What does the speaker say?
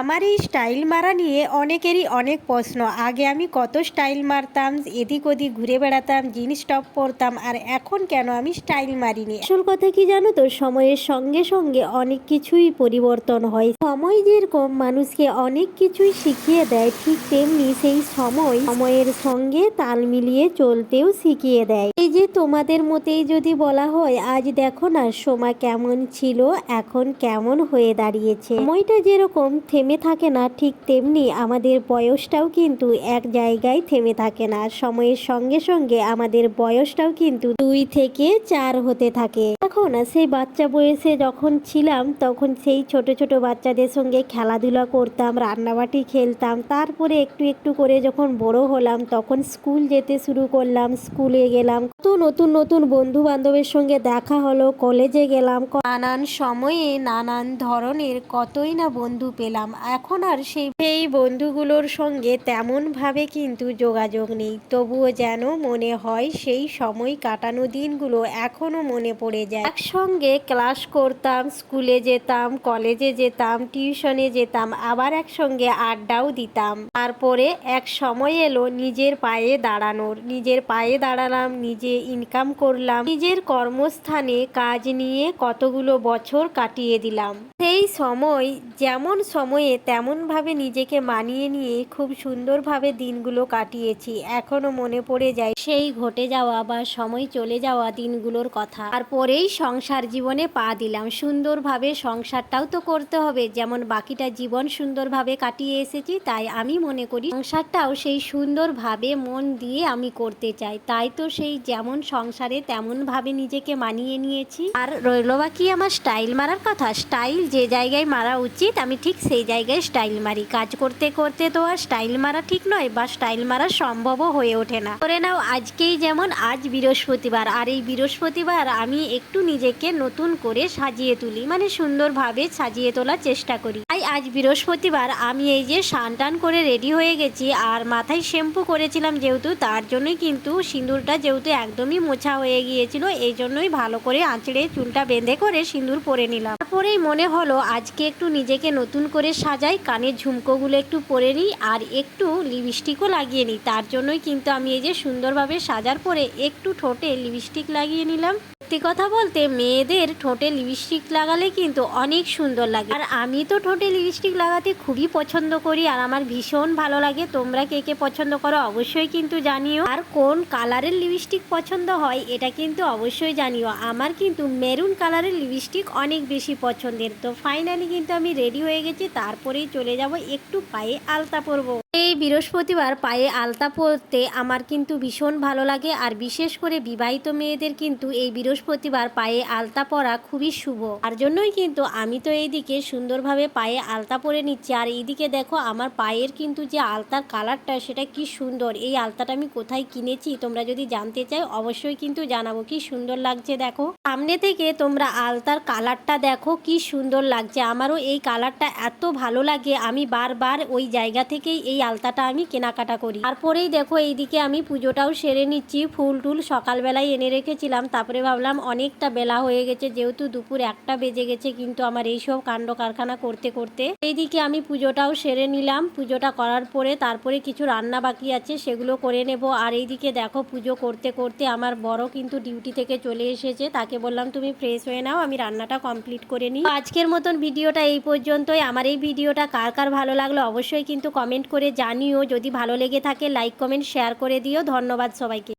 আমার এই স্টাইল মারা নিয়ে অনেকেরই অনেক প্রশ্ন। আগে আমি কত স্টাইল মারতাম, এদিক ওদিক ঘুরে বেড়াতাম, জিন্স টপ পরতাম, আর এখন কেন আমি স্টাইল মারিনি। আসল কথা কি জানো তো, সময়ের সঙ্গে সঙ্গে অনেক কিছুই পরিবর্তন হয়। সময় যেরকম মানুষকে অনেক কিছুই শিখিয়ে দেয়, ঠিক তেমনি সেই সময়ের সঙ্গে তাল মিলিয়ে চলতেও শিখিয়ে দেয়। এই যে তোমাদের মতেই যদি বলা হয়, আজ দেখো না সময় কেমন ছিল, এখন কেমন হয়ে দাঁড়িয়েছে। সময়টা যেরকম থেমে থাকে না, ঠিক তেমনি আমাদের বয়সটাও কিন্তু এক জায়গায় থেমে থাকে না। সময়ের সঙ্গে সঙ্গে আমাদের বয়সটাও কিন্তু 2 থেকে 4 হতে থাকে। এখন সেই বাচ্চা বয়সে যখন ছিলাম, তখন সেই ছোট ছোট বাচ্চাদের সঙ্গে খেলাধুলা করতাম, রান্নাবাটি খেলতাম। তারপরে একটু একটু করে যখন বড় হলাম, তখন স্কুল যেতে শুরু করলাম, স্কুলে গেলাম, কত নতুন নতুন বন্ধু বান্ধবের সঙ্গে দেখা হলো, কলেজে গেলাম, নানান সময়ে নানান ধরনের কতই না বন্ধু পেলাম। এখন আর সেই বন্ধুগুলোর সঙ্গে তেমনভাবে কিন্তু যোগাযোগ নেই। তবুও যেন মনে হয় সেই সময় কাটানো দিনগুলো এখনো মনে পড়ে যায়। একসঙ্গে ক্লাস করতাম, স্কুলে যেতাম, কলেজে যেতাম, টিউশনে যেতাম, আবার একসঙ্গে আড্ডাও দিতাম। তারপরে এক সময় এলো নিজের পায়ে দাঁড়ানোর। নিজের পায়ে দাঁড়ালাম, নিজে ইনকাম করলাম, নিজের কর্মস্থানে কাজ নিয়ে কতগুলো বছর কাটিয়ে দিলাম। সেই সময় যেমন সময়ে তেমনভাবে নিজেকে মানিয়ে নিয়ে খুব সুন্দরভাবে দিনগুলো কাটিয়েছি। এখনো মনে পড়ে যায় সেই ঘটে যাওয়া বা সময় চলে যাওয়া দিনগুলোর কথা। তারপরেই সংসার জীবনে পা দিলাম। সুন্দরভাবে সংসারটাও তো করতে হবে, যেমন বাকিটা জীবন সুন্দরভাবে কাটিয়ে এসেছি, তাই আমি মনে করি সংসারটাও সেই সুন্দরভাবে মন দিয়ে আমি করতে চাই। তাই তো সেই যেমন সংসারে তেমনভাবে নিজেকে মানিয়ে নিয়েছি। আর রইল বাকি আমার স্টাইল মারার কথা। স্টাইল যে জায়গায় মারা উচিত, আমি ঠিক সেই জায়গায় স্টাইল মারি। কাজ করতে করতে তো আর স্টাইল মারা ঠিক নয়, বা স্টাইল মারা সম্ভবও হয়ে ওঠে না। করে নাও আজকেই, যেমন আজ বৃহস্পতিবার, আর এই বৃহস্পতিবার আমি একটু নিজেকে নতুন করে সাজিয়ে তুলি, মানে সুন্দরভাবে সাজিয়ে তোলার চেষ্টা করি। তাই আজ বৃহস্পতিবার আমি এই যে স্নান টান করে রেডি হয়ে গেছি, আর মাথায় শ্যাম্পু করেছিলাম যেহেতু, তার জন্যই কিন্তু সিঁদুরটা যেহেতু একদমই মোছা হয়ে গিয়েছিল, এই জন্যই ভালো করে আঁচড়ে চুলটা বেঁধে করে সিঁদুর পরে নিলাম। তারপরেই মনে হলো আজকে একটু নিজেকে নতুন করে সাজাই, কানের ঝুমকোগুলো একটু পরে নিই, আর একটু লিপস্টিকও লাগিয়ে নিই। তার জন্যই কিন্তু আমি এই যে সুন্দরভাবে সাজার পরে একটু ঠোঁটে লিপস্টিক লাগিয়ে নিলাম। সত্যি কথা বলতে মেয়েদের ঠোঁটে লিপস্টিক লাগালে কিন্তু অনেক সুন্দর লাগে, আর আমি তো ঠোঁটে লিপস্টিক লাগাতে খুবই পছন্দ করি, আর আমার ভীষণ ভালো লাগে। তোমরা কে কে পছন্দ করো অবশ্যই কিন্তু জানিও, আর কোন কালারের লিপস্টিক পছন্দ হয় এটা কিন্তু অবশ্যই জানিও। আমার কিন্তু মেরুন কালারের লিপস্টিক অনেক বেশি পছন্দের। তো ফাইনালি কিন্তু আমি রেডি হয়ে গেছি, তারপরেই চলে যাব একটু পায়ে আলতা পরবো। এই বৃহস্পতিবার পায়ে আলতা পরতে আমার কিন্তু ভীষণ ভালো লাগে, আর বিশেষ করে বিবাহিত মেয়েদের কিন্তু এই বৃহস্পতিবার পায়ে আলতা পরা খুবই শুভ। তার জন্যই কিন্তু আমি তো এইদিকে সুন্দরভাবে পায়ে আলতা পরে নিচ্ছি। আর এইদিকে দেখো আমার পায়ের কিন্তু যে আলতার কালারটা, সেটা কি সুন্দর। এই আলতাটা আমি কোথায় কিনেছি তোমরা যদি জানতে চাই অবশ্যই কিন্তু জানাবো। কি সুন্দর লাগছে দেখো, সামনে থেকে তোমরা আলতার কালারটা দেখো কি সুন্দর লাগছে। আমারও এই কালারটা এত ভালো লাগে, আমি বারবার ওই জায়গা থেকেই এই আলতাটা আমি কেনাকাটা করি। তারপরেই দেখো এইদিকে আমি পুজোটাও সেরে নিচ্ছি। ফুল টুল সকালবেলায় এনে রেখেছিলাম, তারপরে ভাবলাম অনেকটা বেলা হয়ে গেছে, যেহেতু দুপুর 1টা বেজে গেছে, কিন্তু আমার এইসব কাণ্ড কারখানা করতে করতে এইদিকে আমি পুজোটাও সেরে নিলাম। পুজোটা করার পরে তারপরে কিছু রান্না বাকি আছে, সেগুলো করে নেব। আর এইদিকে দেখো পুজো করতে করতে আমার বড় কিন্তু ডিউটি থেকে চলে এসেছে, তাকে বললাম তুমি ফ্রেশ হয়ে নাও, আমি রান্নাটা কমপ্লিট করে নিই। আজকের মতন ভিডিওটা এই পর্যন্তই। আমার এই ভিডিওটা কার কার ভালো লাগলো অবশ্যই কিন্তু কমেন্ট করে জানিও। যদি ভালো লেগে থাকে লাইক কমেন্ট শেয়ার করে দিও। ধন্যবাদ সবাইকে।